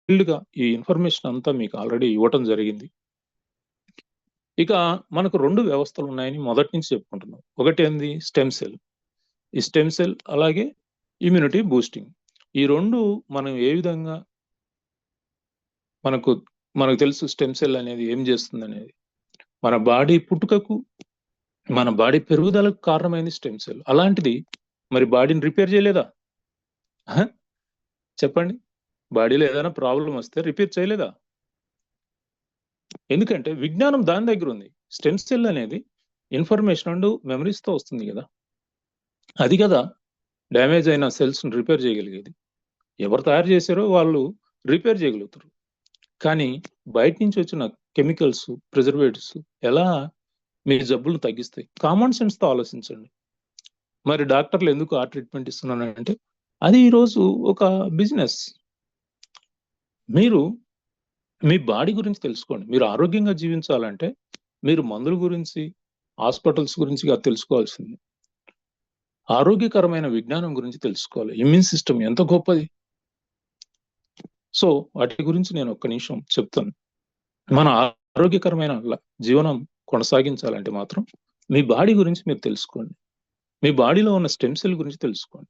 డీటెయిల్డ్‌గా ఈ ఇన్ఫర్మేషన్ అంతా మీకు ఆల్రెడీ ఇవ్వటం జరిగింది. ఇక మనకు 2 వ్యవస్థలున్నాయని మొదటి నుంచి చెప్పుకుంటున్నాం. ఒకటేంది స్టెమ్ సెల్. ఈ స్టెమ్ సెల్ అలాగే ఇమ్యూనిటీ బూస్టింగ్. ఈ 2 మనం ఏ విధంగా మనకు మనకు తెలుసు స్టెమ్ సెల్ అనేది ఏం చేస్తుందనేది. మన బాడీ పుట్టుకకు, మన బాడీ పెరుగుదలకు కారణమైంది స్టెమ్ సెల్. అలాంటిది మరి బాడీని రిపేర్ చేయలేదా? అహా! చెప్పండి. బాడీలో ఏదైనా ప్రాబ్లమ్ వస్తే రిపేర్ చేయలేదా? ఎందుకంటే విజ్ఞానం దాని దగ్గరుంది. స్టెమ్ సెల్ అనేది ఇన్ఫర్మేషన్ అండ్ మెమరీస్‌తో వస్తుంది గదా! అది గదా డ్యామేజ్ అయిన సెల్స్‌ని రిపేర్ చేయగలిగేది. ఎవరు తయారు చేశారో వాళ్ళు రిపేర్ చేయగలుగుతారు. కానీ బయట నుంచి వచ్చిన కెమికల్స్, ప్రిజర్వేటివ్స్ ఎలా మీ జబ్బులను తగ్గిస్తాయి? కామన్ సెన్స్‌తో ఆలోచించండి. మరి డాక్టర్లు ఎందుకు ఆ ట్రీట్మెంట్ ఇస్తున్నానంటే, అది ఈరోజు ఒక బిజినెస్. మీరు మీ బాడీ గురించి తెలుసుకోండి. మీరు ఆరోగ్యంగా జీవించాలంటే, మీరు మందుల గురించి, హాస్పిటల్స్ గురించి కాదు తెలుసుకోవాల్సింది. ఆరోగ్యకరమైన విజ్ఞానం గురించి తెలుసుకోవాలి. ఇమ్యూన్ సిస్టమ్ ఎంత గొప్పది. సో, వాటి గురించి నేను ఒక్క నిమిషం చెప్తాను. మన ఆరోగ్యకరమైన జీవనం కొనసాగించాలంటే మాత్రం, మీ బాడీ గురించి మీరు తెలుసుకోండి. మీ బాడీలో ఉన్న స్టెమ్ సెల్ గురించి తెలుసుకోండి.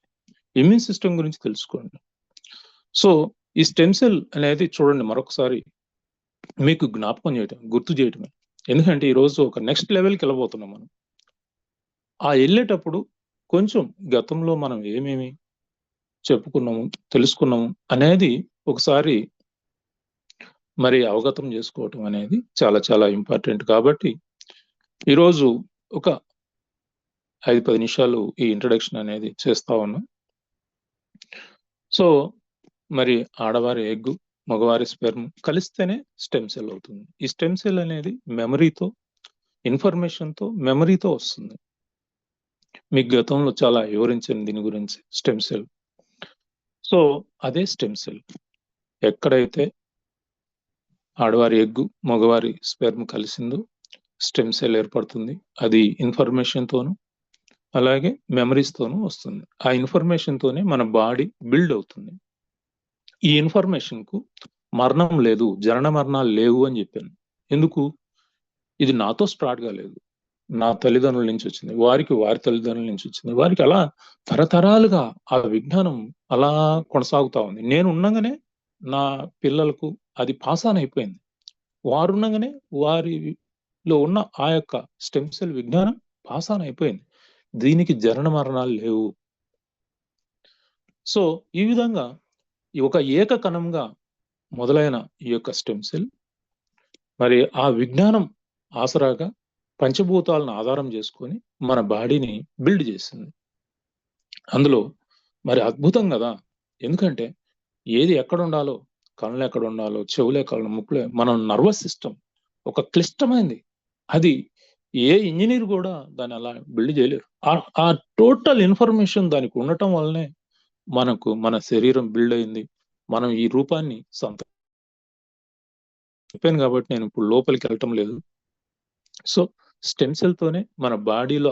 ఇమ్యూన్ సిస్టమ్ గురించి తెలుసుకోండి. సో, ఈ స్టెమ్ సెల్ అనేది చూడండి మరొకసారి మీకు జ్ఞాపకం చేయటం, గుర్తు చేయటమే. ఎందుకంటే ఈరోజు ఒక నెక్స్ట్ లెవెల్‌కెళ్ళబోతున్నాం మనం. ఆ ఎళ్ళేటప్పుడు కొంచెం గతంలో మనం ఏమేమి చెప్పుకున్నాము, తెలుసుకున్నాము అనేది ఒకసారి మరి అవగతం చేసుకోవటం అనేది చాలా చాలా ఇంపార్టెంట్. కాబట్టి ఈరోజు ఒక 5, 10 నిమిషాలు ఈ ఇంట్రడక్షన్ అనేది చేస్తా ఉన్నాం. సో, మరి ఆడవారి ఎగ్గు, మగవారి స్పెర్మ్ కలిస్తేనే స్టెమ్ సెల్ అవుతుంది. ఈ స్టెమ్ సెల్ అనేది మెమరీతో, ఇన్ఫర్మేషన్‌తో, మెమరీతో వస్తుంది. మీకు గతంలో చాలా వివరించాను దీని గురించి స్టెమ్ సెల్. సో, అదే స్టెమ్ సెల్. ఎక్కడైతే ఆడవారి ఎగ్గు, మగవారి స్పెర్మ్ కలిసిందో స్టెమ్ సెల్ ఏర్పడుతుంది. అది ఇన్ఫర్మేషన్‌తోను, అలాగే మెమరీస్‌తోను వస్తుంది. ఆ ఇన్ఫర్మేషన్‌తోనే మన బాడీ బిల్డ్ అవుతుంది. ఈ ఇన్ఫర్మేషన్‌కు మరణం లేదు, జనన మరణాలు లేవు అని చెప్పాను. ఎందుకు? ఇది నాతో స్టార్ట్ కాలేదు. నా తల్లిదండ్రుల నుంచి వచ్చింది. వారికి వారి తల్లిదండ్రుల నుంచి వచ్చింది. వారికి అలా తరతరాలుగా ఆ విజ్ఞానం అలా కొనసాగుతా ఉంది. నేను ఉండంగానే నా పిల్లలకు అది పాస్ ఆన్ అయిపోయింది. వారు ఉండంగానే వారిలో ఉన్న ఆ యొక్క స్టెమ్ సెల్ విజ్ఞానం పాస్ ఆన్ అయిపోయింది. దీనికి జనన మరణాలు లేవు. సో, ఈ విధంగా ఈ ఒక ఏక కణంగా మొదలైన ఈ యొక్క స్టెమ్ సెల్ మరి ఆ విజ్ఞానం ఆసరాగా పంచభూతాలను ఆధారం చేసుకొని మన బాడీని బిల్డ్ చేసింది. అందులో మరి అద్భుతం గదా! ఎందుకంటే ఏది ఎక్కడుండాలో, కళ్ళు ఎక్కడుండాలో, చెవులు ఎక్కడ, ముక్కులు మన నర్వస్ సిస్టమ్ ఒక క్లిష్టమైంది. అది ఏ ఇంజినీర్ గూడా దాన్ని అలా బిల్డ్ చేయలేరు. ఆ టోటల్ ఇన్ఫర్మేషన్ దానికి ఉండటం వల్లనే మనకు మన శరీరం బిల్డ్ అయింది. మనం ఈ రూపాన్ని చెప్పాను కాబట్టి నేను ఇప్పుడు లోపలికెళ్ళటం లేదు. సో, స్టెమ్ సెల్‌తోనే మన బాడీలో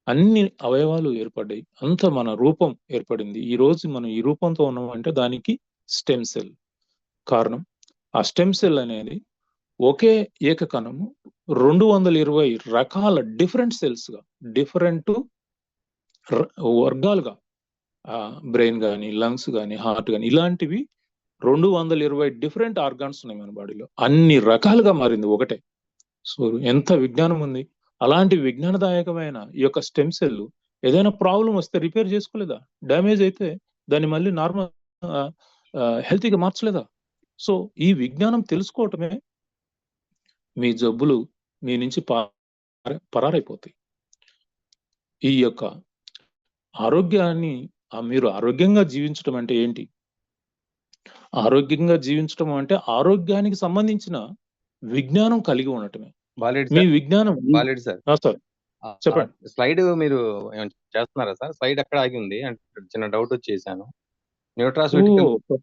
అన్ని అవయవాలు ఏర్పడ్డాయి. అంతా మన రూపం ఏర్పడింది. ఈరోజు మనం ఈ రూపంతో ఉన్నామంటే దానికి స్టెమ్ సెల్ కారణం. ఆ స్టెమ్ సెల్ అనేది ఒకే ఏక కణము 220 రకాల డిఫరెంట్ సెల్స్‌గా, డిఫరెంట్ ర వర్గాలుగా బ్రెయిన్ గాని, లంగ్స్ గాని, హార్ట్ గాని ఇలాంటివి 220 డిఫరెంట్ ఆర్గాన్స్ ఉన్నాయి మన బాడీలో. అన్ని రకాలుగా మారింది ఒకటే. సో, ఎంత విజ్ఞానం ఉంది. అలాంటి విజ్ఞానదాయకమైన ఈ యొక్క స్టెమ్ సెల్ ఏదైనా ప్రాబ్లమ్ వస్తే రిపేర్ చేసుకోలేదా? డ్యామేజ్ అయితే దాన్ని మళ్ళీ నార్మల్ ఆహ్, హెల్తీగా మార్చలేదా? సో, ఈ విజ్ఞానం తెలుసుకోవటమే మీ జబ్బులు మీ నుంచి పరారైపోతాయి. ఈ యొక్క ఆరోగ్యాన్ని మీరు ఆరోగ్యంగా జీవించటం అంటే ఏంటి? ఆరోగ్యంగా జీవించటం అంటే ఆరోగ్యానికి సంబంధించిన విజ్ఞానం కలిగి ఉండటమే. బాలేడు మీ సార్. విజ్ఞానం బాలేడు సార్. సార్ చెప్పండి. స్లైడ్ మీరు ఏమైనా చేస్తున్నారా సార్? స్లైడ్ ఎక్కడ ఆగి ఉంది? అంటే చిన్న డౌట్ వచ్చి చేశాను. న్యూట్రాస్యూటికల్ ఓహ్!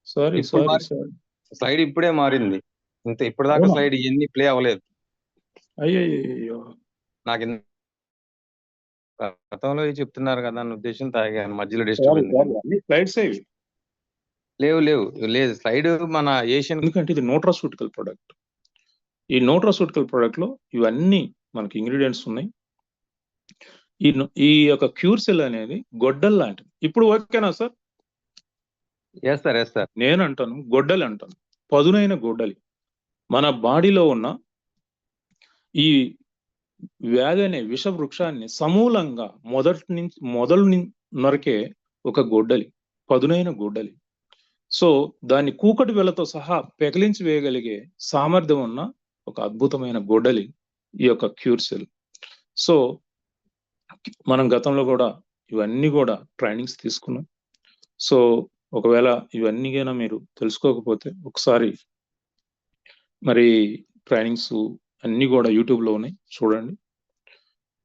సారీ, ఇప్పుడు సారీ, మారి సారీ. స్లైడ్ ఇప్పుడే మారింది. ఇప్పటిదాకా అవునా? స్లైడ్ ఇయన్నీ ప్లే అవ్వలేదు. అయ్యయ్యయ్యో! నాకు గతంలో చెప్తున్నారు కదా అన్న ఉద్దేశంతో ఆగాను. మధ్యలో సారీ, డిస్టర్బ్ సారీ. ఎందుకని. అన్ని స్లైడ్సే ఇవి. లేదు స్లైడ్ మన ఏషియన్ ఎందుకంటే ఇది న్యూట్రాస్యూటికల్ ప్రొడక్ట్. ఈ న్యూట్రాస్యూటికల్ ప్రొడక్ట్ లో ఇవన్నీ మనకి ఇంగ్రీడియంట్స్ ఉన్నాయి. ఈ యొక్క క్యూర్ సెల్ అనేది గొడ్డల్ లాంటిది. ఇప్పుడు ఓకేనా సార్? ఎస్ సార్ నేను అంటాను గొడ్డలి అంటాను, పదునైన గొడ్డలి. మన బాడీలో ఉన్న ఈ వ్యాధి అనే విష వృక్షాన్ని సమూలంగా మొదలు నరికే ఒక గొడ్డలి, పదునైన గొడ్డలి. సో దాన్ని కూకటి వేళ్లతో సహా పెకిలించి వేయగలిగే సామర్థ్యం ఉన్న ఒక అద్భుతమైన గొడ్డలి ఈ యొక్క క్యూర్ సెల్. సో మనం గతంలో కూడా ఇవన్నీ కూడా ట్రైనింగ్స్ తీసుకున్నాం. సో ఒకవేళ ఇవన్నీ కైనా మీరు తెలుసుకోకపోతే ఒకసారి మరి ట్రైనింగ్స్ అన్ని కూడా యూట్యూబ్లో ఉన్నాయి, చూడండి.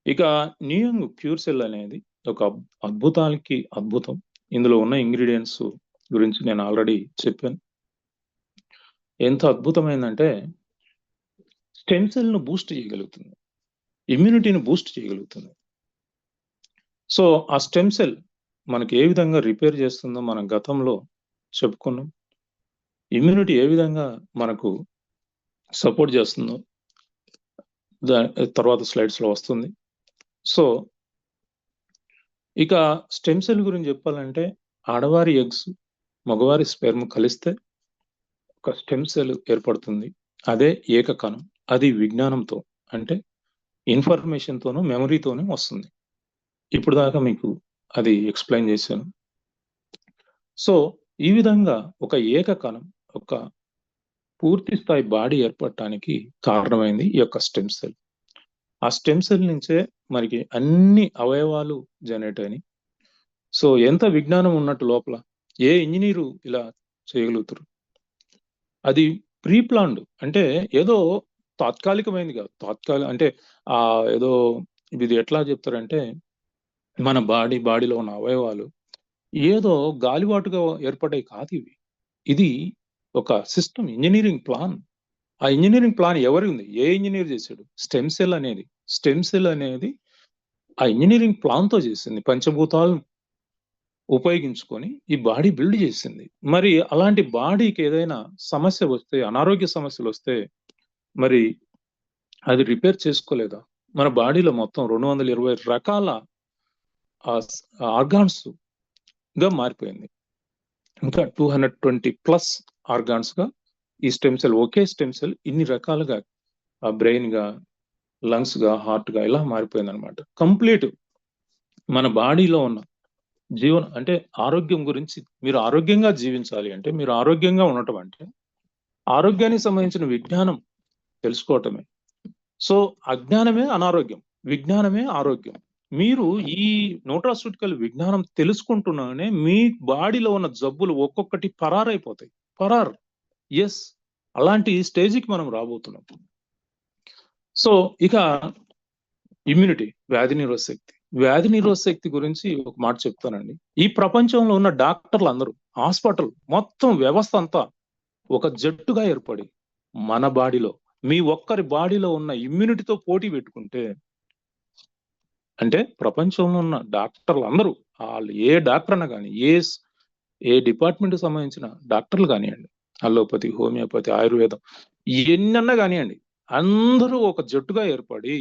ఇక న్యూయంగ్ క్యూర్ సెల్ అనేది ఒక అద్భుతానికి అద్భుతం. ఇందులో ఉన్న ఇంగ్రీడియంట్స్ గురించి నేను ఆల్రెడీ చెప్పాను. ఎంత అద్భుతమైందంటే స్టెమ్ సెల్ను బూస్ట్ చేయగలుగుతుంది, ఇమ్యూనిటీని బూస్ట్ చేయగలుగుతుంది. సో ఆ స్టెమ్ సెల్ మనకి ఏ విధంగా రిపేర్ చేస్తుందో మనం గతంలో చెప్పుకున్నాం. ఇమ్యూనిటీ ఏ విధంగా మనకు సపోర్ట్ చేస్తుందో తర్వాత స్లైడ్స్లో వస్తుంది. సో ఇక స్టెమ్ సెల్ గురించి చెప్పాలంటే ఆడవారి ఎగ్స్ మగవారి స్పెర్మ్ కలిస్తే ఒక స్టెమ్ సెల్ ఏర్పడుతుంది. అదే ఏకకణం. అది విజ్ఞానంతో అంటే ఇన్ఫర్మేషన్తోనూ మెమరీతోనూ వస్తుంది. ఇప్పుడు దాకా మీకు అది ఎక్స్ప్లెయిన్ చేశాను. సో ఈ విధంగా ఒక ఏకకణం, ఒక పూర్తి స్థాయి బాడీ ఏర్పడటానికి కారణమైంది ఈ యొక్క స్టెమ్ సెల్. ఆ స్టెమ్ సెల్ నుంచే మనకి అన్ని అవయవాలు జనరేట్ అయినాయి. సో ఎంత విజ్ఞానం ఉన్నట్టు లోపల, ఏ ఇంజనీరు ఇలా చేయగలుగుతారు? అది ప్రీ ప్లాన్డ్, అంటే ఏదో తాత్కాలికమైంది కాదు. అంటే ఏదో ఇది ఎట్లా చెప్తారంటే మన బాడీలో ఉన్న అవయవాలు ఏదో గాలివాటుగా ఏర్పడ్డాయి కాదు ఇవి. ఇది ఒక సిస్టమ్, ఇంజనీరింగ్ ప్లాన్. ఆ ఇంజనీరింగ్ ప్లాన్ ఎవరి ఉంది? ఏ ఇంజనీర్ చేశాడు? స్టెమ్ సెల్ అనేది ఆ ఇంజనీరింగ్ ప్లాన్ తో చేసింది. పంచభూతాలు ఉపయోగించుకొని ఈ బాడీ బిల్డ్ చేసింది. మరి అలాంటి బాడీకి ఏదైనా సమస్య వస్తే, అనారోగ్య సమస్యలు వస్తే మరి అది రిపేర్ చేసుకోలేదా? మన బాడీలో మొత్తం 220 రకాల ఆర్గాన్స్ గా మారిపోయింది. ఇంకా 220+ ఆర్గాన్స్ గా ఈ స్టెమ్ సెల్, ఒకే స్టెమ్ సెల్ ఇన్ని రకాలుగా బ్రెయిన్ గా, లంగ్స్ గా, హార్ట్ గా ఇలా మారిపోయింది అనమాట. కంప్లీట్ మన బాడీలో ఉన్న జీవనం అంటే ఆరోగ్యం గురించి, మీరు ఆరోగ్యంగా జీవించాలి అంటే, మీరు ఆరోగ్యంగా ఉండటం అంటే ఆరోగ్యానికి సంబంధించిన విజ్ఞానం తెలుసుకోవటమే. సో అజ్ఞానమే అనారోగ్యం, విజ్ఞానమే ఆరోగ్యం. మీరు ఈ న్యూట్రాస్యూటికల్ విజ్ఞానం తెలుసుకుంటున్నానే మీ బాడీలో ఉన్న జబ్బులు ఒక్కొక్కటి పరారైపోతాయి. ఎస్, అలాంటి స్టేజ్కి మనం రాబోతున్నాం. సో ఇక ఇమ్యూనిటీ, వ్యాధి నిరోధ శక్తి గురించి ఒక మాట చెప్తానండి. ఈ ప్రపంచంలో ఉన్న డాక్టర్లు అందరూ, హాస్పిటల్ మొత్తం వ్యవస్థ అంతా ఒక జట్టుగా ఏర్పడి మన బాడీలో, మీ ఒక్కరి బాడీలో ఉన్న ఇమ్యూనిటీతో పోటీ పెట్టుకుంటే, అంటే ప్రపంచంలో ఉన్న డాక్టర్లు అందరూ, వాళ్ళు ఏ డాక్టర్ అన్నా కానీ, ఏ డిపార్ట్మెంట్ సంబంధించిన డాక్టర్లు కానివ్వండి, అలోపతి, హోమియోపతి, ఆయుర్వేదం, ఎన్నన్నా కానివ్వండి, అందరూ ఒక జట్టుగా ఏర్పడి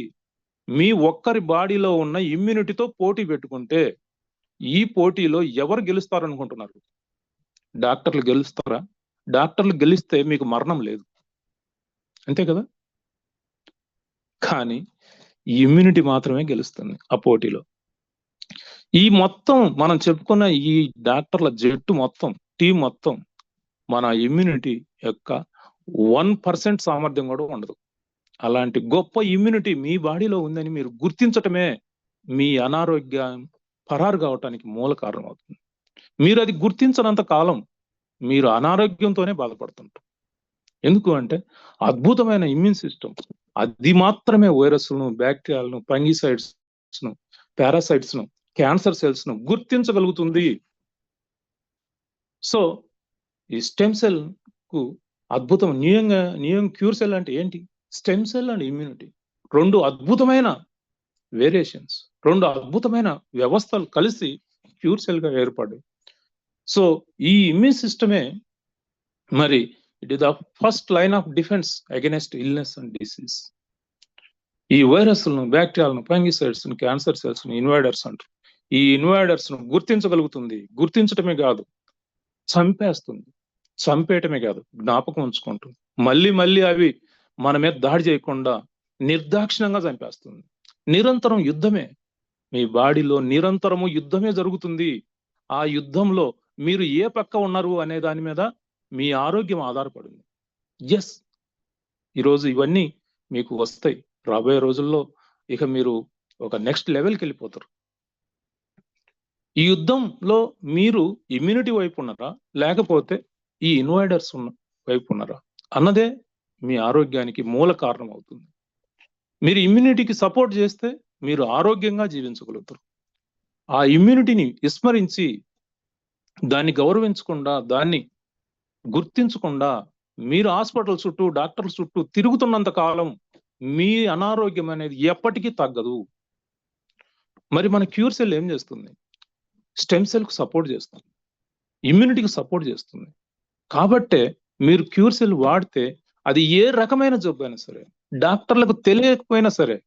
మీ ఒక్కరి బాడీలో ఉన్న ఇమ్యూనిటీతో పోటీ పెట్టుకుంటే, ఈ పోటీలో ఎవరు గెలుస్తారనుకుంటున్నారు? డాక్టర్లు గెలుస్తారా? డాక్టర్లు గెలిస్తే మీకు మరణం లేదు, అంతే కదా? కానీ ఇమ్యూనిటీ మాత్రమే గెలుస్తుంది ఆ పోటీలో. ఈ మొత్తం మనం చెప్పుకున్న ఈ డాక్టర్ల జట్టు మొత్తం, టీం మొత్తం మన ఇమ్యూనిటీ యొక్క 1% సామర్థ్యం కూడా ఉండదు. అలాంటి గొప్ప ఇమ్యూనిటీ మీ బాడీలో ఉందని మీరు గుర్తించటమే మీ అనారోగ్యం పరారు కావటానికి మూల కారణం అవుతుంది. మీరు అది గుర్తించనంత కాలం మీరు అనారోగ్యంతోనే బాధపడుతుంటారు. ఎందుకు అంటే అద్భుతమైన ఇమ్యూన్ సిస్టమ్ అది మాత్రమే వైరస్లను, బ్యాక్టీరియాలను, ఫంగిసైడ్స్ను, పారాసైట్స్ను, క్యాన్సర్ సెల్స్ను గుర్తించగలుగుతుంది. సో ఈ స్టెమ్ సెల్ కు అద్భుతం. న్యూయంగ్ క్యూర్ సెల్ అంటే ఏంటి? స్టెమ్ సెల్ అండ్ ఇమ్యూనిటీ రెండు అద్భుతమైన వేరియేషన్స్, రెండు అద్భుతమైన వ్యవస్థలు కలిసి క్యూర్ సెల్ గా ఏర్పడి సో ఈ ఇమ్యూన్ సిస్టమే మరి it is the first line of defence against illness and disease. ఈ వైరస్లను, బ్యాక్టీరియాలను, ఫంగిసైడ్స్, క్యాన్సర్ సెల్స్ ఇన్వైడర్స్ అంటారు. ఈ ఇన్వైడర్స్ ను గుర్తించగలుగుతుంది. గుర్తించటమే కాదు, చంపేస్తుంది. చంపేయటమే కాదు, జ్ఞాపకం ఉంచుకుంటుంది. మళ్ళీ మళ్ళీ అవి మన మీద దాడి చేయకుండా నిర్దాక్షిణ్యంగా చంపేస్తుంది. నిరంతరం యుద్ధమే. మీ బాడీలో నిరంతరము యుద్ధమే జరుగుతుంది. ఆ యుద్ధంలో మీరు ఏ పక్క ఉన్నారు అనే దాని మీద మీ ఆరోగ్యం ఆధారపడింది. ఎస్, ఈరోజు ఇవన్నీ మీకు వస్తాయి. రాబోయే రోజుల్లో ఇక మీరు ఒక నెక్స్ట్ లెవెల్కి వెళ్ళిపోతారు. ఈ యుద్ధంలో మీరు ఇమ్యూనిటీ వైపు ఉన్నారా, లేకపోతే ఈ ఇన్వైడర్స్ వైపు ఉన్నారా అన్నదే మీ ఆరోగ్యానికి మూల కారణం అవుతుంది. మీరు ఇమ్యూనిటీకి సపోర్ట్ చేస్తే మీరు ఆరోగ్యంగా జీవించగలుగుతారు. ఆ ఇమ్యూనిటీని విస్మరించి, దాన్ని గౌరవించకుండా, దాన్ని గుర్తించకుండా మీరు హాస్పిటల్ చుట్టూ, డాక్టర్ల చుట్టూ తిరుగుతున్నంత కాలం మీ అనారోగ్యం అనేది ఎప్పటికీ తగ్గదు. మరి మన క్యూర్ సెల్ ఏం చేస్తుంది? స్టెమ్ సెల్ కు సపోర్ట్ చేస్తుంది, ఇమ్యూనిటీకి సపోర్ట్ చేస్తుంది. కాబట్టే మీరు క్యూర్ సెల్ వాడితే అది ఏ రకమైన జబ్బు అయినా సరే, డాక్టర్లకు తెలియకపోయినా సరే,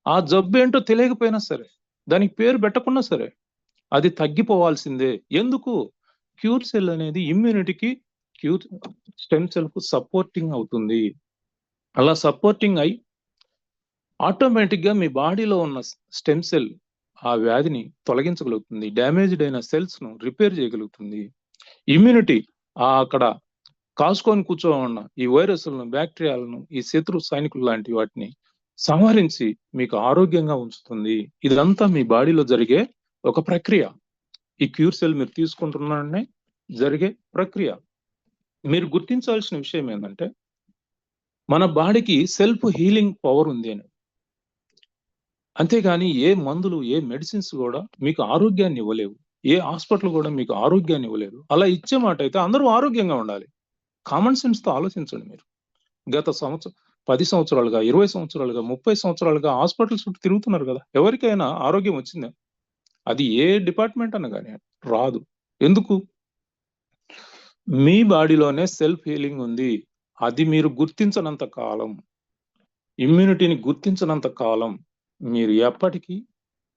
ఆ జబ్బు ఏంటో తెలియకపోయినా సరే, దానికి పేరు పెట్టకుండా సరే, అది తగ్గిపోవాల్సిందే. ఎందుకు? క్యూర్ సెల్ అనేది ఇమ్యూనిటీకి, క్యూర్ స్టెమ్ సెల్ కు సపోర్టింగ్ అవుతుంది. అలా సపోర్టింగ్ అయి ఆటోమేటిక్ గా మీ బాడీలో ఉన్న స్టెమ్ సెల్ ఆ వ్యాధిని తొలగించగలుగుతుంది. డ్యామేజ్డ్ అయిన సెల్స్ ను రిపేర్ చేయగలుగుతుంది. ఇమ్యూనిటీ అక్కడ కాసుకొని కూర్చో ఉన్న ఈ వైరస్లను, బ్యాక్టీరియాలను, ఈ శత్రు సైనికులు లాంటి వాటిని సంహరించి మీకు ఆరోగ్యంగా ఉంచుతుంది. ఇదంతా మీ బాడీలో జరిగే ఒక ప్రక్రియ. ఈ క్యూర్ సెల్ మీరు తీసుకుంటున్నారనే జరిగే ప్రక్రియ. మీరు గుర్తించాల్సిన విషయం ఏంటంటే, మన బాడీకి సెల్ఫ్ హీలింగ్ పవర్ ఉంది అని. అంతేగాని ఏ మందులు, ఏ మెడిసిన్స్ కూడా మీకు ఆరోగ్యాన్ని ఇవ్వలేవు. ఏ హాస్పిటల్ కూడా మీకు ఆరోగ్యాన్ని ఇవ్వలేదు. అలా ఇచ్చే మాట అయితే అందరూ ఆరోగ్యంగా ఉండాలి. కామన్ సెన్స్ తో ఆలోచించండి. మీరు గత 10 సంవత్సరాలుగా, 20 సంవత్సరాలుగా, 30 సంవత్సరాలుగా హాస్పిటల్ చుట్టూ తిరుగుతున్నారు కదా. ఎవరికైనా ఆరోగ్యం వచ్చిందా? అది ఏ డిపార్ట్మెంట్ అన్న కానీ రాదు. ఎందుకు? మీ బాడీలోనే సెల్ఫ్ హీలింగ్ ఉంది. అది మీరు గుర్తించనంత కాలం, ఇమ్యూనిటీని గుర్తించనంత కాలం మీరు ఎప్పటికీ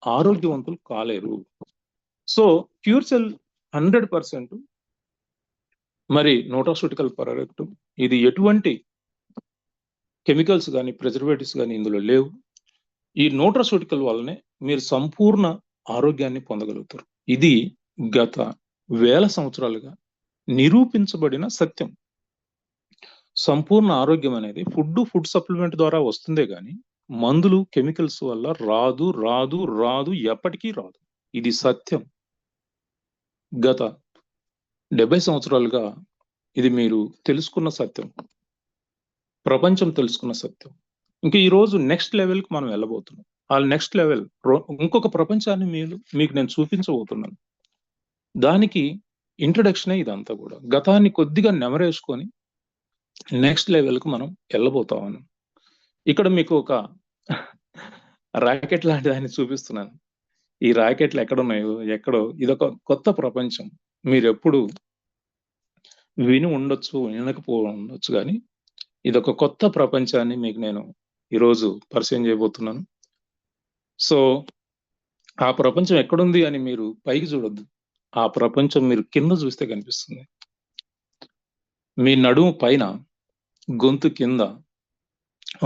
ఆరోగ్యవంతులు కాలేరు. సో క్యూర్ సెల్ 100% మరి న్యూట్రాస్యూటికల్ ప్రోడక్ట్. ఇది ఎటువంటి కెమికల్స్ కానీ, ప్రిజర్వేటివ్స్ కానీ ఇందులో లేవు. ఈ న్యూట్రాస్యూటికల్ వల్లనే మీరు సంపూర్ణ ఆరోగ్యాన్ని పొందగలుగుతారు. ఇది గత వేల సంవత్సరాలుగా నిరూపించబడిన సత్యం. సంపూర్ణ ఆరోగ్యం అనేది ఫుడ్ సప్లిమెంట్ ద్వారా వస్తుందే గాని మందులు, కెమికల్స్ వల్ల రాదు, రాదు, రాదు, ఎప్పటికీ రాదు. ఇది సత్యం. గత 70 సంవత్సరాలుగా ఇది మీరు తెలుసుకున్న సత్యం, ప్రపంచం తెలుసుకున్న సత్యం. ఇంకా ఈ రోజు నెక్స్ట్ లెవెల్కి మనం వెళ్ళబోతున్నాం. ఆ నెక్స్ట్ లెవెల్ ఇంకొక ప్రపంచాన్ని మీకు నేను చూపించబోతున్నాను. దానికి ఇంట్రడక్షనే ఇదంతా కూడా. గతాన్ని కొద్దిగా నెమరేసుకొని నెక్స్ట్ లెవెల్కి మనం వెళ్ళబోతామని. ఇక్కడ మీకు ఒక రాకెట్ లాంటి దాన్ని చూపిస్తున్నాను. ఈ రాకెట్లు ఎక్కడున్నాయో, ఎక్కడో, ఇదొక కొత్త ప్రపంచం. మీరు ఎప్పుడు విని ఉండొచ్చు, వినకపో ఉండొచ్చు, కానీ ఇదొక కొత్త ప్రపంచాన్ని మీకు నేను ఈరోజు పరిచయం చేయబోతున్నాను. సో ఆ ప్రపంచం ఎక్కడుంది అని మీరు పైకి చూడొద్దు. ఆ ప్రపంచం మీరు కింద చూస్తే కనిపిస్తుంది. మీ నడుము పైన, గొంతు కింద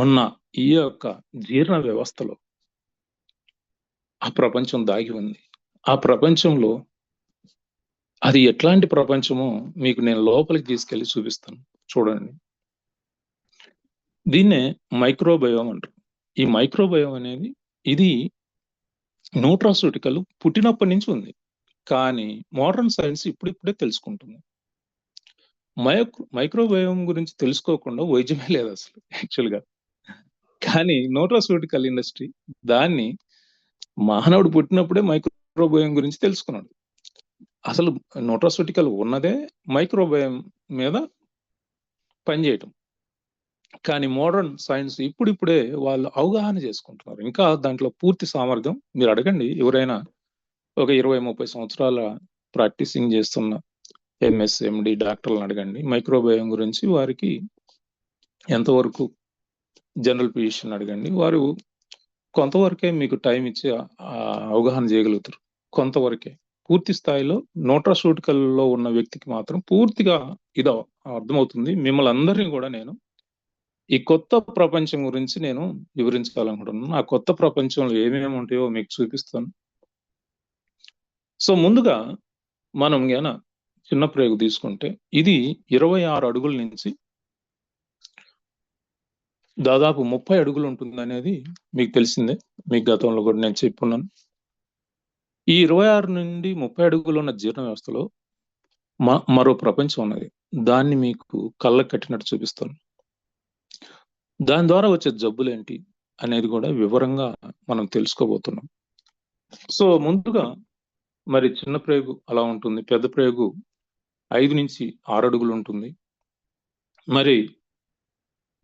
ఉన్న ఈ యొక్క జీర్ణ వ్యవస్థలో ఆ ప్రపంచం దాగి ఉంది. ఆ ప్రపంచంలో అది ఎట్లాంటి ప్రపంచమో మీకు నేను లోపలికి తీసుకెళ్లి చూపిస్తాను. చూడండి. దీన్నే మైక్రోబయోమ్ అంటారు. ఈ మైక్రోబయోమ్ అనేది ఇది న్యూట్రాస్యూటికల్ పుట్టినప్పటి నుంచి ఉంది, కానీ మోడర్న్ సైన్స్ ఇప్పుడిప్పుడే తెలుసుకుంటుంది. మైక్రోబయోమ్ గురించి తెలుసుకోకుండా వైద్యమే లేదు అసలు యాక్చువల్గా. కానీ న్యూట్రాస్యూటికల్ ఇండస్ట్రీ దాన్ని మానవుడు పుట్టినప్పుడే మైక్రోబయోమ్ గురించి తెలుసుకున్నాడు. అసలు న్యూట్రాస్యూటికల్ ఉన్నదే మైక్రోబయోమ్ మీద పనిచేయటం. కానీ మోడర్న్ సైన్స్ ఇప్పుడిప్పుడే వాళ్ళు అవగాహన చేసుకుంటున్నారు. ఇంకా దాంట్లో పూర్తి సామర్థ్యం. మీరు అడగండి ఎవరైనా ఒక 20-30 సంవత్సరాల ప్రాక్టీసింగ్ చేస్తున్న ఎంఎస్ ఎండి డాక్టర్లను అడగండి మైక్రోబయోమ్ గురించి, వారికి ఎంతవరకు జనరల్ ఫిజిషియన్ అడగండి, వారు కొంతవరకే మీకు టైం ఇచ్చి అవగాహన చేయగలుగుతారు. కొంతవరకే, పూర్తి స్థాయిలో న్యూట్రాస్యూటికల్లో ఉన్న వ్యక్తికి మాత్రం పూర్తిగా ఇది అర్థమవుతుంది. మిమ్మల్ని అందరినీ కూడా నేను ఈ కొత్త ప్రపంచం గురించి నేను వివరించాలనుకుంటున్నాను. ఆ కొత్త ప్రపంచంలో ఏమేమి ఉంటాయో మీకు చూపిస్తాను. సో ముందుగా మనం గన చిన్న ప్రయోగం తీసుకుంటే, ఇది 26 అడుగుల నుంచి దాదాపు 30 అడుగులు ఉంటుంది అనేది మీకు తెలిసిందే. మీకు గతంలో కూడా నేను చెప్పున్నాను. ఈ 26 నుండి 30 అడుగులు ఉన్న జీర్ణ వ్యవస్థలో మరో ప్రపంచం ఉన్నది. దాన్ని మీకు కళ్ళకు కట్టినట్టు చూపిస్తాను. దాని ద్వారా వచ్చే జబ్బులేంటి అనేది కూడా వివరంగా మనం తెలుసుకోబోతున్నాం. సో ముందుగా మరి చిన్న ప్రేగు అలా ఉంటుంది, పెద్ద ప్రేగు 5 నుంచి 6 అడుగులు ఉంటుంది. మరి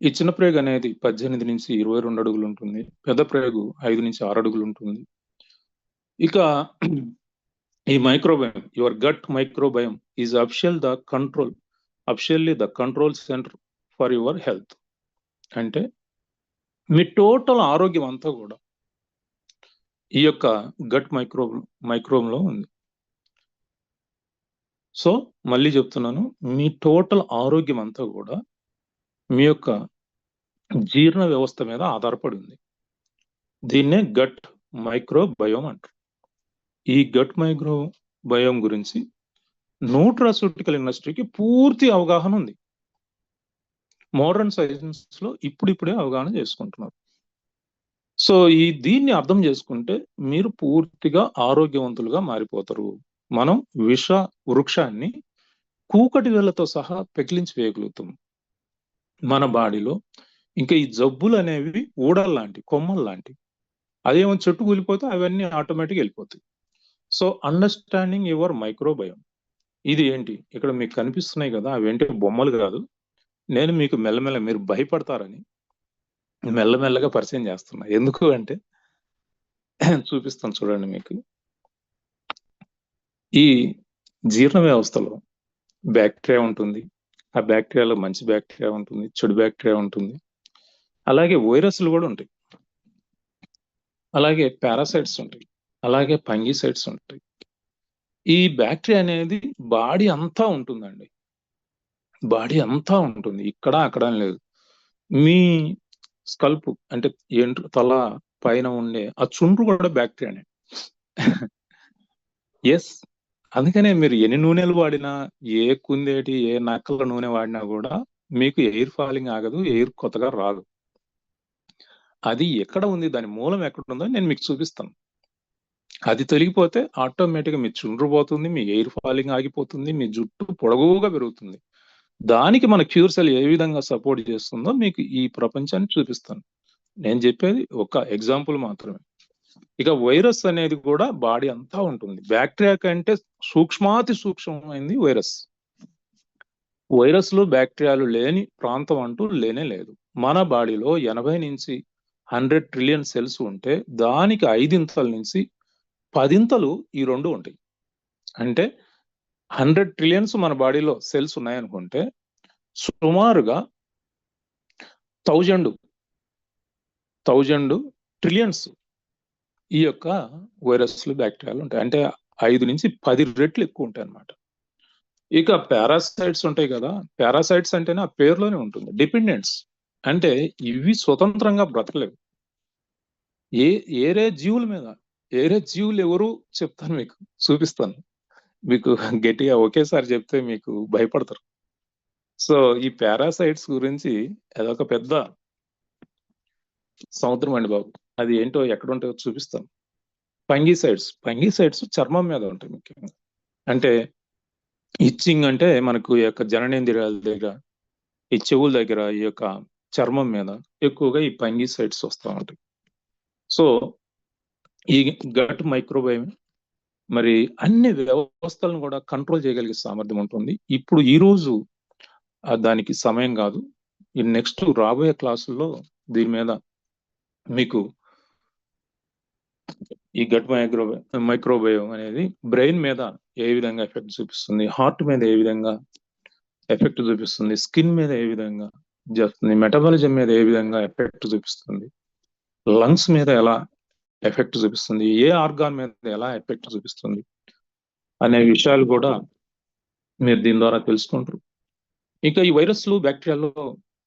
ఈ చిన్న ప్రేగు అనేది 18 నుంచి 22 అడుగులు ఉంటుంది. పెద్ద ప్రేగు 5 నుంచి 6 అడుగులు ఉంటుంది. ఇక ఈ microbiome, your gut microbiome is officially the control centre for your health. అంటే మీ టోటల్ ఆరోగ్యం అంతా కూడా ఈ యొక్క గట్ మైక్రోబ్లో ఉంది. సో మళ్ళీ చెప్తున్నాను, మీ టోటల్ ఆరోగ్యం అంతా కూడా మీ యొక్క జీర్ణ వ్యవస్థ మీద ఆధారపడి ఉంది. దీన్నే గట్ మైక్రోబయోమ్ అంటారు. ఈ గట్ మైక్రోబయోమ్ గురించి న్యూట్రాస్యూటికల్ ఇండస్ట్రీకి పూర్తి అవగాహన ఉంది. మోడర్న్ సైన్స్ లో ఇప్పుడిప్పుడే అవగాహన చేసుకుంటున్నారు. సో దీన్ని అర్థం చేసుకుంటే మీరు పూర్తిగా ఆరోగ్యవంతులుగా మారిపోతారు. మనం విష వృక్షాన్ని కూకటి వేళ్లతో సహా పెకిలించి వేయగలుగుతాం మన బాడీలో. ఇంకా ఈ జబ్బులు అనేవి ఊడల్లాంటి, కొమ్మల్లాంటి, అదేమో చెట్టు కూలిపోతే అవన్నీ ఆటోమేటిక్ వెళ్ళిపోతాయి. సో అండర్స్టాండింగ్ యువర్ మైక్రోబయోమ్, ఇది ఏంటి ఇక్కడ మీకు కనిపిస్తున్నాయి కదా, అవేంటి బొమ్మలు కాదు. నేను మీకు మెల్లమెల్ల మీరు భయపడతారని మెల్లమెల్లగా పరిచయం చేస్తున్నా. ఎందుకు అంటే చూపిస్తాను చూడండి. మీకు ఈ జీర్ణ వ్యవస్థలో బ్యాక్టీరియా ఉంటుంది. ఆ బ్యాక్టీరియాలో మంచి బ్యాక్టీరియా ఉంటుంది, చెడు బ్యాక్టీరియా ఉంటుంది, అలాగే వైరస్లు కూడా ఉంటాయి, అలాగే పారాసైట్స్ ఉంటాయి, అలాగే ఫంగిసైడ్స్ ఉంటాయి. ఈ బ్యాక్టీరియా అనేది బాడీ అంతా ఉంటుందండి. బాడీ అంతా ఉంటుంది, ఇక్కడ అక్కడ లేదు. మీ స్కల్ప్ అంటే తల పైన ఉండే ఆ చుండ్రు కూడా బ్యాక్టీరియానే. ఎస్, అందుకనే మీరు ఎన్ని నూనెలు వాడినా, ఏ కుందేటి ఏ నక్కల నూనె వాడినా కూడా మీకు ఎయిర్ ఫాలింగ్ ఆగదు, ఎయిర్ కొత్తగా రాదు. అది ఎక్కడ ఉంది, దాని మూలం ఎక్కడ ఉందో నేను మీకు చూపిస్తాను. అది తొలగిపోతే ఆటోమేటిక్గా మీ చుండ్రు పోతుంది, మీ ఎయిర్ ఫాలింగ్ ఆగిపోతుంది, మీ జుట్టు పొడవుగా పెరుగుతుంది. దానికి మన క్యూర్ సెల్ ఏ విధంగా సపోర్ట్ చేస్తుందో మీకు ఈ ప్రపంచాన్ని చూపిస్తాను. నేను చెప్పేది ఒక ఎగ్జాంపుల్ మాత్రమే. ఇక వైరస్ అనేది కూడా బాడీ అంతా ఉంటుంది. బ్యాక్టీరియా కంటే సూక్ష్మాతి సూక్ష్మమైంది వైరస్. వైరస్లు బ్యాక్టీరియాలు లేని ప్రాంతం అంటూ లేనే లేదు. మన బాడీలో 80 నుంచి 100 ట్రిలియన్ సెల్స్ ఉంటే దానికి 5 నుంచి 10 ఈ రెండు ఉంటాయి. అంటే 100 ట్రిలియన్స్ మన బాడీలో సెల్స్ ఉన్నాయనుకుంటే సుమారుగా 1000 ట్రిలియన్స్ ఈ యొక్క వైరస్లు బ్యాక్టీరియాలు ఉంటాయి. అంటే 5 నుంచి 10 రెట్లు ఎక్కువ ఉంటాయి అన్నమాట. ఇక పారాసైట్స్ ఉంటాయి కదా, పారాసైట్స్ అంటేనే ఆ పేరులోనే ఉంటుంది, డిపెండెంట్స్. అంటే ఇవి స్వతంత్రంగా బ్రతకలేవు. ఏరే జీవుల మీద, ఏరే జీవులు ఎవరు చెప్తాను, మీకు చూపిస్తాను. మీకు గట్టిగా ఒకేసారి చెప్తే మీకు భయపడతారు. సో ఈ పారాసైట్స్ గురించి అదొక పెద్ద సముద్రం అండి బాబు. అది ఏంటో ఎక్కడ ఉంటాయో చూపిస్తాను. ఫంగిసైడ్స్ చర్మం మీద ఉంటాయి ముఖ్యంగా. అంటే ఇచ్చింగ్ అంటే మనకు ఈ యొక్క జననేంద్రియాల దగ్గర, ఈ చెవుల దగ్గర, ఈ యొక్క చర్మం మీద ఎక్కువగా ఈ ఫంగిసైడ్స్ వస్తూ ఉంటాయి. సో ఈ గట్ మైక్రోబయోమ్ మరి అన్ని వ్యవస్థలను కూడా కంట్రోల్ చేయగలిగే సామర్థ్యం ఉంటుంది. ఇప్పుడు ఈ రోజు దానికి సమయం కాదు. ఈ నెక్స్ట్ రాబోయే క్లాసుల్లో దీని మీద మీకు ఈ గట్ మైక్రోబయోమ్ అనేది బ్రెయిన్ మీద ఏ విధంగా ఎఫెక్ట్ చూపిస్తుంది, హార్ట్ మీద ఏ విధంగా ఎఫెక్ట్ చూపిస్తుంది, స్కిన్ మీద ఏ విధంగా చేస్తుంది, మెటబాలిజం మీద ఏ విధంగా ఎఫెక్ట్ చూపిస్తుంది, లంగ్స్ మీద ఎలా ఎఫెక్ట్ చూపిస్తుంది, ఏ ఆర్గాన్ మీద ఎలా ఎఫెక్ట్ చూపిస్తుంది అనే విషయాలు కూడా మీరు దీని ద్వారా తెలుసుకుంటారు. ఇంకా ఈ వైరస్లు బ్యాక్టీరియాలో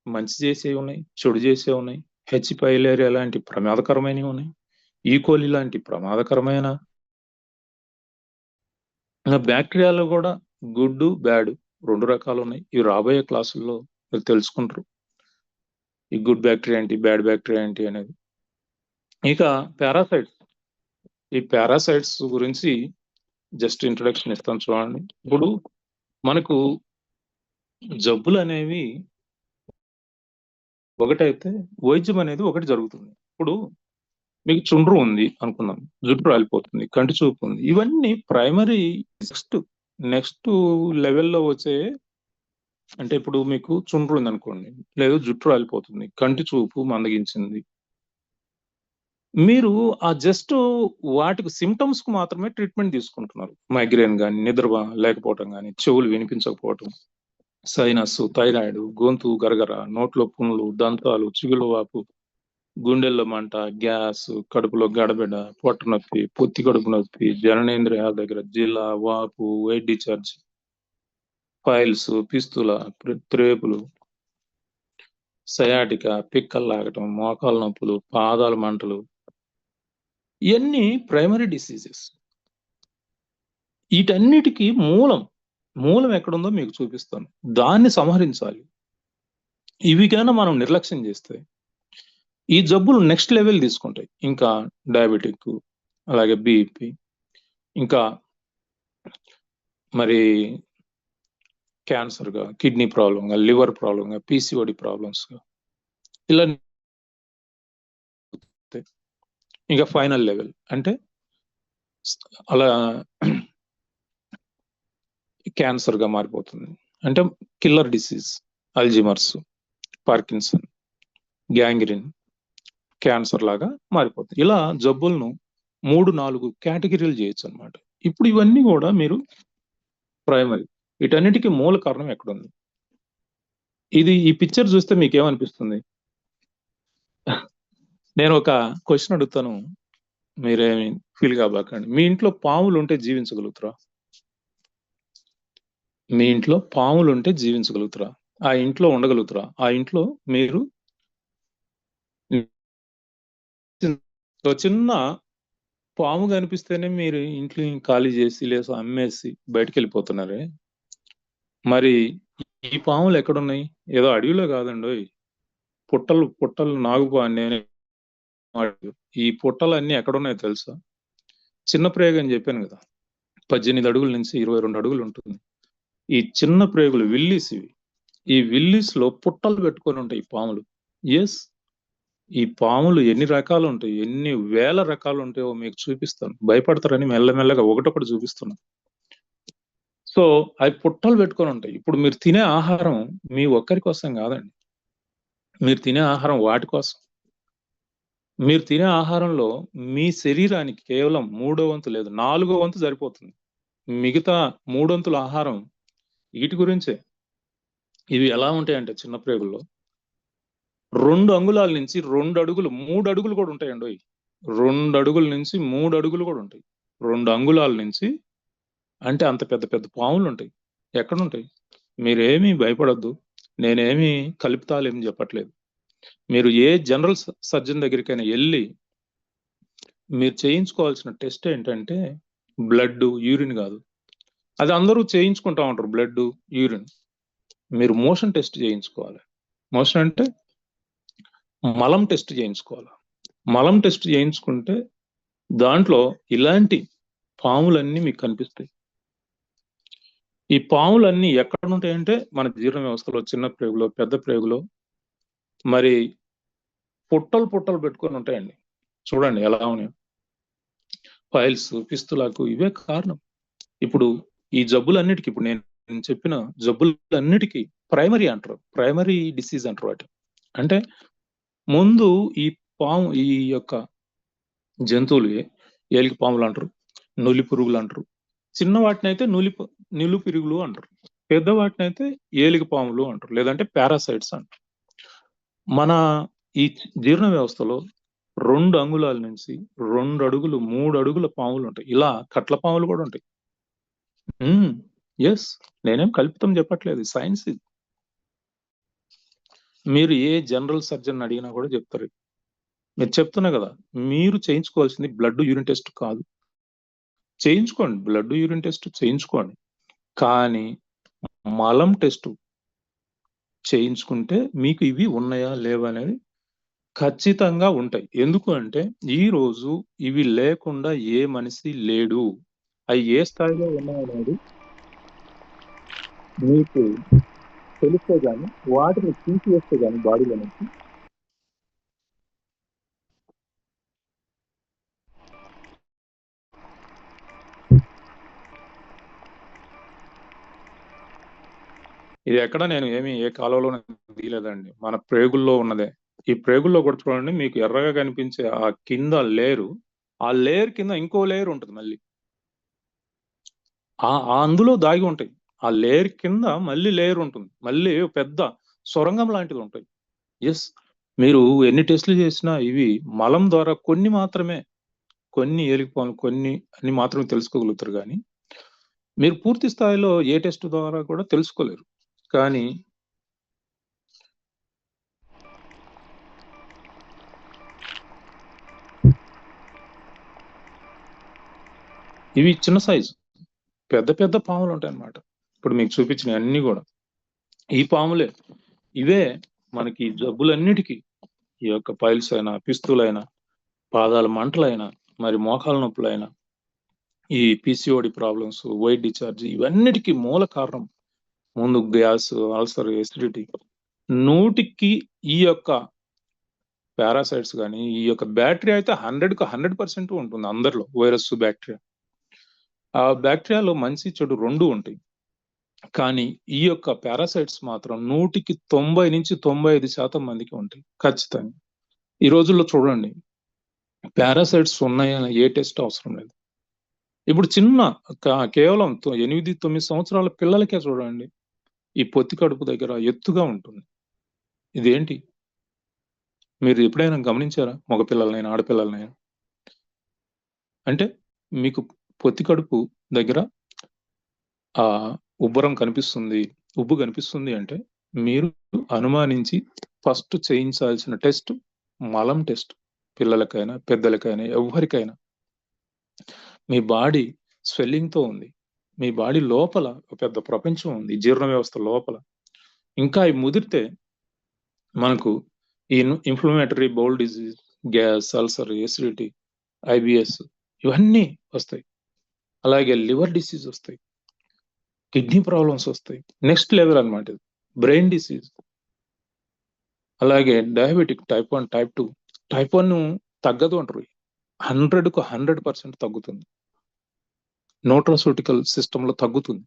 మంచి చేసేవి ఉన్నాయి, చెడు చేసేవి ఉన్నాయి. హెచ్ పైలేరియా లాంటి ప్రమాదకరమైనవి ఉన్నాయి, ఈకోలి లాంటి ప్రమాదకరమైన బ్యాక్టీరియాలో కూడా గుడ్ బ్యాడ్ 2 రకాలు ఉన్నాయి. ఇవి రాబోయే క్లాసుల్లో మీరు తెలుసుకుంటారు, ఈ గుడ్ బ్యాక్టీరియా ఏంటి, బ్యాడ్ బ్యాక్టీరియా ఏంటి అనేది. ఇక పారాసైట్స్, ఈ పారాసైట్స్ గురించి జస్ట్ ఇంట్రడక్షన్ ఇస్తాను చూడండి. ఇప్పుడు మనకు జబ్బులు అనేవి ఒకటైతే వైద్యం అనేది ఒకటి జరుగుతుంది. ఇప్పుడు మీకు చుండ్రు ఉంది అనుకుందాం, జుట్టు రాలిపోతుంది, కంటి చూపు ఉంది, ఇవన్నీ ప్రైమరీ. నెక్స్ట్ లెవెల్లో వచ్చే, అంటే ఇప్పుడు మీకు చుండ్రు ఉంది అనుకోండి, లేదు జుట్టు రాలిపోతుంది, కంటి చూపు మందగించింది, మీరు ఆ జస్ట్ వాటికి సిమ్టమ్స్ కు మాత్రమే ట్రీట్మెంట్ తీసుకుంటున్నారు. మైగ్రేన్ కానీ, నిద్ర లేకపోవటం కానీ, చెవులు వినిపించకపోవటం, సైనస్, థైరాయిడ్, గొంతు గరగర, నోట్లో పుండ్లు, దంతాలు, చిగులు వాపు, గుండెల్లో మంట, గ్యాస్, కడుపులో గడబిడ, పొట్ట నొప్పి, పొత్తి కడుపు నొప్పి, జననేంద్రియాల దగ్గర జిల్లా, వాపు, వైట్ డిశ్చార్జ్, ఫైల్స్, పిస్తుల, త్రేపులు, సయాటిక, పిక్కలు లాగటం, మోకాలు నొప్పులు, పాదాలు మంటలు, ఇవన్నీ ప్రైమరీ డిసీజెస్. వీటన్నిటికీ మూలం ఎక్కడుందో మీకు చూపిస్తాను. దాన్ని సంహరించాలి. ఇవి కన్నా మనం నిర్లక్ష్యం చేస్తే ఈ జబ్బులు నెక్స్ట్ లెవెల్ తీసుకుంటాయి. ఇంకా డయాబెటిక్, అలాగే బీపీ, ఇంకా మరి క్యాన్సర్గా, కిడ్నీ ప్రాబ్లంగా, లివర్ ప్రాబ్లంగా, పీసీఓడి ప్రాబ్లమ్స్గా, ఇలా ఇంకా ఫైనల్ లెవెల్ అంటే అలా క్యాన్సర్గా మారిపోతుంది. అంటే killer disease, Alzheimer's, Parkinson, gangrene, cancer లాగా మారిపోతుంది. ఇలా జబ్బులను 3-4 కేటగిరీలు చేయొచ్చు అనమాట. ఇప్పుడు ఇవన్నీ కూడా మీరు ప్రైమరీ, వీటన్నిటికీ మూల కారణం ఎక్కడుంది? ఈ పిక్చర్ చూస్తే మీకు ఏమనిపిస్తుంది? నేను ఒక క్వశ్చన్ అడుగుతాను, మీరేమి ఫీల్ కాబకండి. మీ ఇంట్లో పాములు ఉంటే జీవించగలుగుతారా? మీ ఇంట్లో పాములు ఉంటే జీవించగలుగుతారా? ఆ ఇంట్లో ఉండగలుగుతారా? ఆ ఇంట్లో మీరు చిన్న పాము కనిపిస్తేనే మీరు ఇంట్లో ఖాళీ చేసి లేదా అమ్మేసి బయటకు వెళ్ళిపోతున్నారే. మరి ఈ పాములు ఎక్కడున్నాయి? ఏదో అడవిలో కాదండి, పుట్టలు నాగుపాము. ఈ పుట్టలన్నీ ఎక్కడున్నాయో తెలుసా? చిన్న ప్రేగు అని చెప్పాను కదా, 18 అడుగుల నుంచి 22 అడుగులు ఉంటుంది. ఈ చిన్న ప్రేగులు విల్లీస్ ఇవి. ఈ విల్లీస్ లో పుట్టలు పెట్టుకొని ఉంటాయి ఈ పాములు. ఎస్, ఈ పాములు ఎన్ని రకాలు ఉంటాయి, ఎన్ని వేల రకాలు ఉంటాయో మీకు చూపిస్తాను. భయపడతారని మెల్లమెల్లగా ఒకటొకటి చూపిస్తున్నా. సో అవి పుట్టలు పెట్టుకొని ఉంటాయి. ఇప్పుడు మీరు తినే ఆహారం మీ ఒక్కరి కోసం కాదండి, మీరు తినే ఆహారం వాటి కోసం. మీరు తినే ఆహారంలో మీ శరీరానికి కేవలం 3వ వంతు లేదు 4వ వంతు సరిపోతుంది. మిగతా 3 వంతుల ఆహారం వీటి గురించే. ఇవి ఎలా ఉంటాయంటే చిన్న ప్రేగుల్లో 2 అంగుళాల నుంచి 2 అడుగులు 3 అడుగులు కూడా ఉంటాయండి. 2 అడుగుల నుంచి 3 అడుగులు కూడా ఉంటాయి. 2 అంగుళాల నుంచి, అంటే అంత పెద్ద పెద్ద పాములు ఉంటాయి. ఎక్కడుంటాయి? మీరేమీ భయపడొద్దు, నేనేమి కలుపుతాలేమని చెప్పట్లేదు. మీరు ఏ జనరల్ సర్జన్ దగ్గరికైనా వెళ్ళి మీరు చేయించుకోవాల్సిన టెస్ట్ ఏంటంటే బ్లడ్, యూరిన్ కాదు. అది అందరూ చేయించుకుంటా ఉంటారు, బ్లడ్, యూరిన్. మీరు మోషన్ టెస్ట్ చేయించుకోవాలి. మోషన్ అంటే మలం టెస్ట్ చేయించుకోవాలి. మలం టెస్ట్ చేయించుకుంటే దాంట్లో ఇలాంటి పాములన్నీ మీకు కనిపిస్తాయి. ఈ పాములన్నీ ఎక్కడ ఉంటాయంటే మన జీర్ణ వ్యవస్థలో, చిన్న ప్రేగులో, పెద్ద ప్రేగులో, మరి పుట్టలు పెట్టుకొని ఉంటాయండి. చూడండి ఎలా ఉన్నాయి. ఫైల్స్, పిస్తులకు ఇవే కారణం. ఇప్పుడు ఈ జబ్బులన్నిటికీ, ఇప్పుడు నేను చెప్పిన జబ్బులన్నిటికీ ప్రైమరీ అంటారు, ప్రైమరీ డిసీజ్ అంటారు వాటి. అంటే ముందు ఈ యొక్క జంతువులు ఏలికి పాములు అంటారు, నొలి పురుగులు అంటారు, చిన్న వాటినైతే నిలు పిరుగులు అంటారు, పెద్ద వాటినైతే ఏలిక పాములు అంటారు, లేదంటే పారాసైట్స్ అంటారు. మన ఈ జీర్ణ వ్యవస్థలో 2 అంగుళాల నుంచి 2 అడుగులు 3 అడుగుల పాములు ఉంటాయి. ఇలా కట్ల పాములు కూడా ఉంటాయి. ఎస్, నేనేం కల్పితం చెప్పట్లేదు, సైన్స్ ఇది. మీరు ఏ జనరల్ సర్జన్ అడిగినా కూడా చెప్తారు. మీరు చెప్తున్నా కదా, మీరు చేయించుకోవాల్సింది బ్లడ్ యూరిన్ టెస్ట్ కాదు. చేయించుకోండి, బ్లడ్ యూరిన్ టెస్ట్ చేయించుకోండి, కానీ మలం టెస్ట్ చేయించుకుంటే మీకు ఇవి ఉన్నాయా లేవా అనేది ఖచ్చితంగా ఉంటాయి. ఎందుకు అంటే ఈ రోజు ఇవి లేకుండా ఏ మనిషి లేడు. అవి ఏ స్థాయిలో ఉన్నాయనేది మీకు తెలిస్తే గానీ, వాటిని తీసివేస్తే గానీ బాడీలో నుంచి ఇది ఎక్కడ నేను ఏ కాలంలో తీయలేదండి, మన ప్రేగుల్లో ఉన్నదే. ఈ ప్రేగుల్లో కూడా చూడండి, మీకు ఎర్రగా కనిపించే ఆ కింద లేరు, ఆ లేయర్ కింద ఇంకో లేయర్ ఉంటుంది మళ్ళీ, అందులో దాగి ఉంటాయి. ఆ లేయర్ కింద మళ్ళీ లేయర్ ఉంటుంది, మళ్ళీ పెద్ద సొరంగం లాంటిది ఉంటాయి. ఎస్, మీరు ఎన్ని టెస్టులు చేసినా ఇవి మలం ద్వారా కొన్ని మాత్రమే, కొన్ని ఏలికపాలు కొన్ని అని మాత్రమే తెలుసుకోగలుగుతారు, కానీ మీరు పూర్తి స్థాయిలో ఏ టెస్ట్ ద్వారా కూడా తెలుసుకోలేరు. కానీ ఇవి చిన్న సైజు, పెద్ద పెద్ద పాములు ఉంటాయి అన్నమాట. ఇప్పుడు మీకు చూపించిన అన్ని కూడా ఈ పాములే. ఇవే మనకి జబ్బులన్నిటికీ, ఈ యొక్క పైల్స్ అయినా, పిస్తులైనా, పాదాల మంటలైనా, మరి మోకాల నొప్పులైనా, ఈ పిసిఓడి ప్రాబ్లమ్స్, వైట్ డిశ్చార్జ్, ఇవన్నిటికీ మూల కారణం ముందు గ్యాస్, అల్సర్, ఎసిడిటీ. 100కి ఈ యొక్క పారాసైట్స్ కానీ, ఈ యొక్క బ్యాక్టీరియా అయితే 100కు 100% ఉంటుంది అందరిలో, వైరస్ బ్యాక్టీరియా. ఆ బ్యాక్టీరియాలో మంచి చెడు 2 ఉంటాయి, కానీ ఈ యొక్క పారాసైట్స్ మాత్రం 100కి 90 నుంచి 95% మందికి ఉంటాయి ఖచ్చితంగా. ఈ రోజుల్లో చూడండి, పారాసైట్స్ ఉన్నాయని ఏ టెస్ట్ అవసరం లేదు. ఇప్పుడు చిన్న కేవలం 8-9 సంవత్సరాల పిల్లలకే చూడండి, ఈ పొత్తి కడుపు దగ్గర ఎత్తుగా ఉంటుంది. ఇదేంటి? మీరు ఎప్పుడైనా గమనించారా? మగ పిల్లలనైనా, ఆడపిల్లలనైనా? అంటే మీకు పొత్తి కడుపు దగ్గర ఉబ్బరం కనిపిస్తుంది, ఉబ్బు కనిపిస్తుంది అంటే మీరు అనుమానించి ఫస్ట్ చేయించాల్సిన టెస్ట్ మలం టెస్ట్. పిల్లలకైనా, పెద్దలకైనా, ఎవరికైనా. మీ బాడీ స్వెల్లింగ్తో ఉంది, మీ బాడీ లోపల ఒక పెద్ద ప్రపంచం ఉంది, జీర్ణ వ్యవస్థ లోపల. ఇంకా ఇవి ముదిరితే మనకు ఈ inflammatory bowl disease, gas, ulcer, acidity, IBS ఇవన్నీ వస్తాయి. అలాగే లివర్ డిసీజ్ వస్తాయి, కిడ్నీ ప్రాబ్లమ్స్ వస్తాయి. నెక్స్ట్ లెవెల్ అన్నమాట ఇది, బ్రెయిన్ డిసీజ్. అలాగే డయాబెటిక్ టైప్ 1, టైప్ 2. టైప్ 1 తగ్గదు అంటారు, 100కు 100% తగ్గుతుంది. న్యూట్రాసూటికల్ సిస్టంలో తగ్గుతుంది.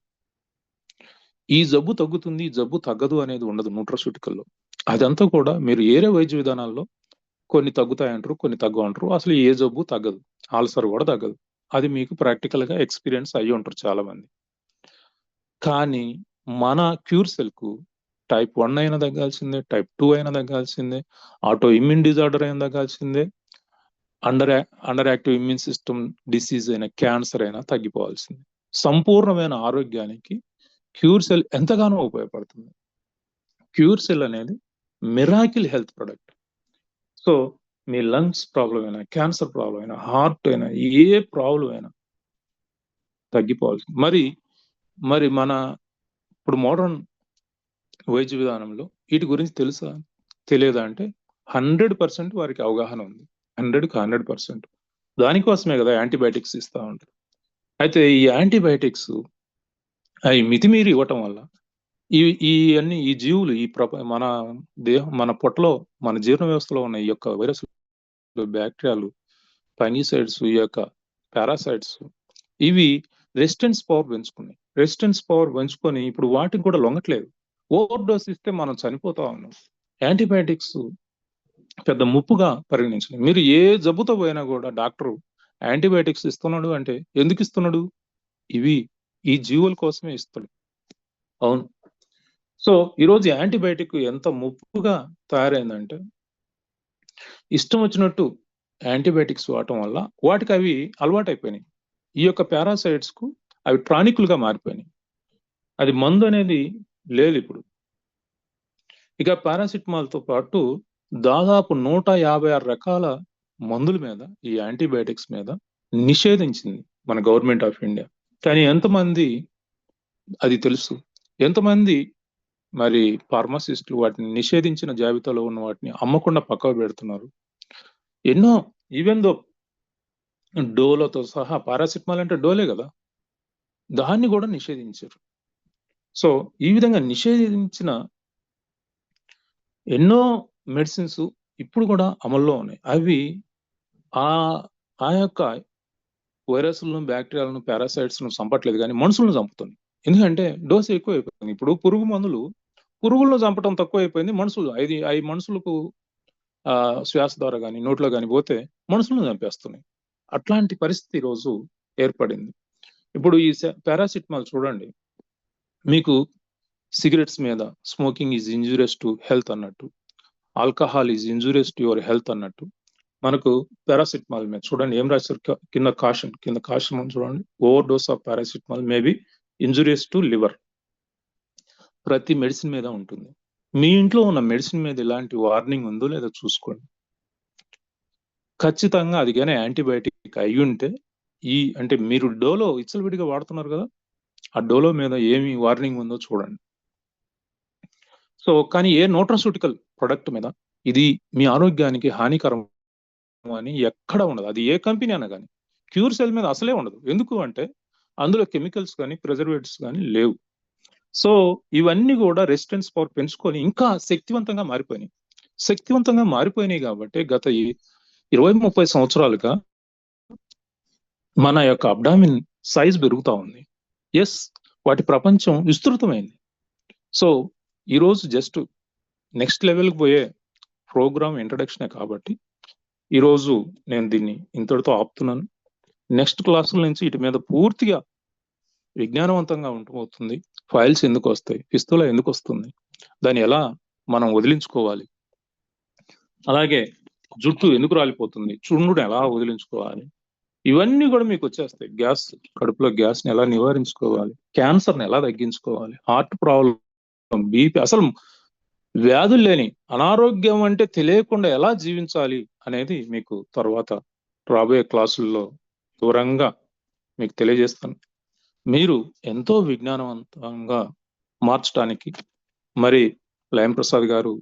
ఈ జబ్బు తగ్గుతుంది, ఈ జబ్బు తగ్గదు అనేది ఉండదు న్యూట్రాసూటికల్లో. అదంతా కూడా మీరు ఏరే వైద్య విధానాల్లో కొన్ని తగ్గుతాయంటారు, కొన్ని తగ్గవంటారు. అసలు ఏ జబ్బు తగ్గదు, ఆల్సర్ కూడా తగ్గదు. అది మీకు ప్రాక్టికల్ గా ఎక్స్పీరియన్స్ అయ్యి ఉంటారు చాలా మంది. కానీ మన క్యూర్ సెల్ కు టైప్ 1 అయినా తగ్గాల్సిందే, టైప్ 2 అయినా తగ్గాల్సిందే, ఆటో ఇమ్యూన్ డిజార్డర్ అయినా తగ్గాల్సిందే, under active immune system disease అయిన క్యాన్సర్ అయినా తగ్గిపోవాల్సిందే. సంపూర్ణమైన ఆరోగ్యానికి క్యూర్ సెల్ ఎంతగానో ఉపయోగపడుతుంది. క్యూర్ సెల్ అనేది మిరాకిల్ హెల్త్ ప్రొడక్ట్. సో మీ లంగ్స్ ప్రాబ్లం అయినా, క్యాన్సర్ ప్రాబ్లం అయినా, హార్ట్ అయినా, ఏ ప్రాబ్లం అయినా తగ్గిపోవాల్సింది. మరి మన ఇప్పుడు మోడర్న్ వైద్య విధానంలో వీటి గురించి తెలుసా, తెలియదా అంటే 100% వారికి అవగాహన ఉంది, 100కు 100%. దానికోసమే కదా యాంటీబయాటిక్స్ ఇస్తా ఉంటారు. అయితే ఈ యాంటీబయాటిక్స్ అవి మితిమీరి ఇవ్వటం వల్ల ఈ జీవులు, మన దేహం, మన పొట్టలో, మన జీర్ణ వ్యవస్థలో ఉన్న ఈ యొక్క వైరస్, బ్యాక్టీరియాలు, ఫంగిసైడ్స్, ఈ యొక్క పారాసైట్స్, ఇవి రెసిస్టెన్స్ పవర్ పెంచుకొని ఇప్పుడు వాటికి కూడా లొంగట్లేదు. ఓవర్ డోస్ ఇస్తే మనం చనిపోతా ఉన్నాం. యాంటీబయాటిక్స్ పెద్ద ముప్పుగా పరిగణించలేదు. మీరు ఏ జబ్బుతో పోయినా కూడా డాక్టరు యాంటీబయాటిక్స్ ఇస్తున్నాడు అంటే ఎందుకు ఇస్తున్నాడు? ఇవి ఈ జీవుల కోసమే ఇస్తాడు. అవును. సో ఈరోజు యాంటీబయాటిక్ ఎంత ముప్పుగా తయారైందంటే, ఇష్టం వచ్చినట్టు యాంటీబయాటిక్స్ వాడటం వల్ల వాటికి అవి అలవాటైపోయినాయి. ఈ యొక్క పారాసైట్స్ కు అవి ట్రానికులుగా మారిపోయినాయి. అది మందు అనేది లేదు ఇప్పుడు. ఇక పారాసిటమాల్ తో పాటు దాదాపు 156 రకాల మందుల మీద, ఈ యాంటీబయాటిక్స్ మీద నిషేధించింది మన గవర్నమెంట్ ఆఫ్ ఇండియా. కానీ ఎంతమంది అది తెలుసు? ఎంతమంది మరి ఫార్మసిస్టులు వాటిని నిషేధించిన జాబితాలో ఉన్న వాటిని అమ్మకుండా పక్కకు పెడుతున్నారు? ఎన్నో, ఈవెన్ దో డోలోతో సహా, పారాసిటమాల్ అంటే డోలే కదా, దాన్ని కూడా నిషేధించారు. సో ఈ విధంగా నిషేధించిన ఎన్నో మెడిసిన్స్ ఇప్పుడు కూడా అమల్లో ఉన్నాయి. అవి ఆ యొక్క వైరస్లను, బ్యాక్టీరియాలను, పారాసైట్స్ను చంపట్లేదు, కానీ మనుషులను చంపుతుంది. ఎందుకంటే డోసు ఎక్కువ అయిపోయింది. ఇప్పుడు పురుగు మందులు పురుగుల్లో చంపటం తక్కువ అయిపోయింది. మనుషులు అవి మనుషులకు శ్వాస ద్వారా కానీ, నోట్లో కానీ పోతే మనుషులను చంపేస్తున్నాయి. అట్లాంటి పరిస్థితి ఈరోజు ఏర్పడింది. ఇప్పుడు ఈ పారాసిటమాల్ చూడండి, మీకు సిగరెట్స్ మీద smoking is injurious to health అన్నట్టు, alcohol is injurious to your health అన్నట్టు, మనకు పారాసిటమాల్ మీద చూడండి ఏం రాశారు కింద కాషన్ చూడండి, over dose of paracetamol may be injurious to liver. ప్రతి మెడిసిన్ మీద ఉంటుంది. మీ ఇంట్లో ఉన్న మెడిసిన్ మీద ఇలాంటి వార్నింగ్ ఉందో లేదో చూసుకోండి. ఖచ్చితంగా అది కానీ యాంటీబయాటిక్ అయి ఉంటే, అంటే మీరు డోలో విడిగా వాడుతున్నారు కదా, ఆ డోలో మీద ఏమి వార్నింగ్ ఉందో చూడండి. సో కానీ ఏ న్యూట్రాస్యూటికల్ ప్రొడక్ట్ మీద ఇది మీ ఆరోగ్యానికి హానికరం అని ఎక్కడ ఉండదు. అది ఏ కంపెనీ అయినా కానీ. క్యూర్ సెల్ మీద అసలే ఉండదు. ఎందుకు అంటే అందులో కెమికల్స్ కానీ, ప్రిజర్వేటివ్స్ కానీ లేవు. సో ఇవన్నీ కూడా రెసిస్టెన్స్ పవర్ పెంచుకొని ఇంకా శక్తివంతంగా మారిపోయినాయి కాబట్టి గత 20-30 సంవత్సరాలుగా మన యొక్క అబ్డామిన్ సైజ్ పెరుగుతా ఉంది. ఎస్, వాటి ప్రపంచం విస్తృతమైంది. సో ఈరోజు జస్ట్ నెక్స్ట్ లెవెల్కి పోయే ప్రోగ్రామ్ ఇంట్రడక్షనే కాబట్టి ఈరోజు నేను దీన్ని ఇంతటితో ఆపుతున్నాను. నెక్స్ట్ క్లాసుల నుంచి వీటి మీద పూర్తిగా విజ్ఞానవంతంగా ఉంటబోతుంది. ఫైల్స్ ఎందుకు వస్తాయి, పిస్తుల ఎందుకు వస్తుంది, దాన్ని ఎలా మనం వదిలించుకోవాలి, అలాగే జుట్టు ఎందుకు రాలిపోతుంది, చుండును ఎలా వదిలించుకోవాలి, ఇవన్నీ కూడా మీకు వచ్చేస్తాయి. గ్యాస్, కడుపులో గ్యాస్ని ఎలా నివారించుకోవాలి, క్యాన్సర్ని ఎలా తగ్గించుకోవాలి, హార్ట్ ప్రాబ్లం, బీపీ, అసలు వ్యాధులు లేని, అనారోగ్యం అంటే తెలియకుండా ఎలా జీవించాలి అనేది మీకు తర్వాత రాబోయే క్లాసుల్లో దూరంగా మీకు తెలియజేస్తాను. మీరు ఎంతో విజ్ఞానవంతంగా మార్చడానికి మరి లయం ప్రసాద్ గారు